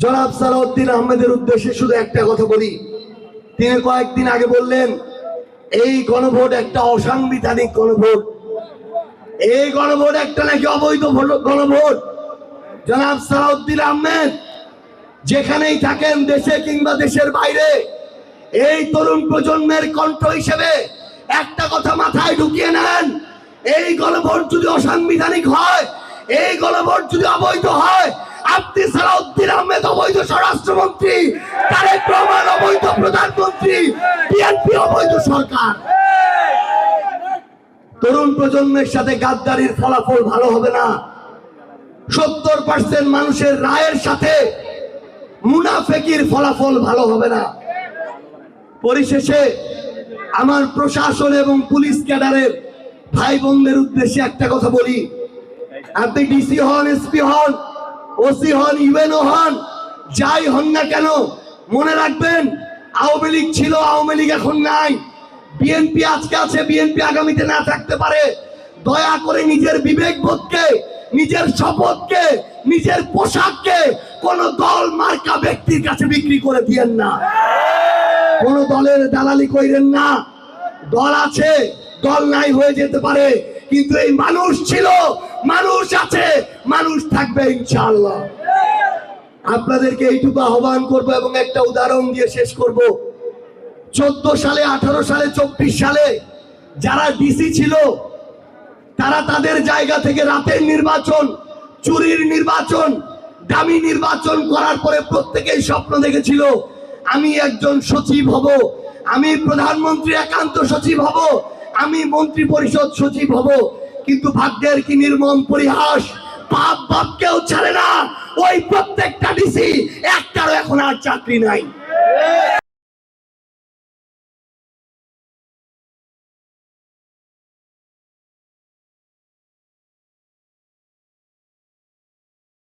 জনাব সালাউদ্দিন আহমেদের উদ্দেশ্যে শুধু একটা কথা বলি। তিনি কয়েকদিন আগে বললেন এই গণভোট একটা অসাংবিধানিক গণভোট, এই গণভোট একটা নাকি অবৈধ গণভোট। জনাব সালাউদ্দিন আহমেদ যেখানেই থাকেন, দেশে কিংবা দেশের বাইরে, এই তরুণ প্রজন্মের কণ্ঠ হিসেবে একটা কথা মাথায় ঢুকিয়ে নেন, এই গণভোট যদি অসাংবিধানিক হয়, এই গণভোট যদি অবৈধ হয়, আপনি সালাউদ্দিন আহমেদ অবৈধ স্বরাষ্ট্রমন্ত্রী, তারেক রহমান অবৈধ প্রধানমন্ত্রী, বিএনপি অবৈধ সরকার। তরুণ প্রজন্মের সাথে গাদ্দারির ফলাফল ভালো হবে না। 70% মানুষের রায়ের সাথে মুনাফেকির ফলাফল ভালো হবে না। পরিশেষে আমার প্রশাসন এবং পুলিশ ক্যাডারের ভাই বোনদের উদ্দেশ্যে একটা কথা বলি, আপনি ডিসি হন, এসপি হন, ওসি হন, ইউএনও হন, যাই হন না কেন, মনে রাখবেন আওয়ামী লীগ ছিল, আওয়ামী লীগ এখন নাই। বিএনপি আজকে আছে, বিএনপি আগামীতে না থাকতে পারে। দয়া করে নিজের বিবেকবোধকে, নিজের শপথকে, নিজের পোশাককে কোন দল মার্কা ব্যক্তির কাছে বিক্রি করে দিয়েন না, কোন দলের দালালি করেন না। দল আছে, দল নাই হয়ে যেতে পারে, কিন্তু এই মানুষ ছিল, মানুষ আছে, মানুষ থাকবে ইনশাআল্লাহ। আপনাদেরকে এইটুকু আহ্বান করব এবং একটা উদাহরণ দিয়ে শেষ করব। 14 সালে, 18 সালে, 24 সালে যারা ডিসি ছিল, তারা তাদের জায়গা থেকে রাতের নির্বাচন, চুরির নির্বাচন, দামি নির্বাচন করার পরে প্রত্যেকেই স্বপ্ন দেখেছিল আমি একজন সচিব হব, আমি প্রধানমন্ত্রী একান্ত সচিব হব, আমি মন্ত্রী পরিষদ সচিব হব। কিন্তু ভাগ্যের কি নির্মম পরিহাস, বাপ বাপকেও ছাড়ে না, ওই প্রত্যেকটা ডিসি একটারও এখন আর চাকরি নাই।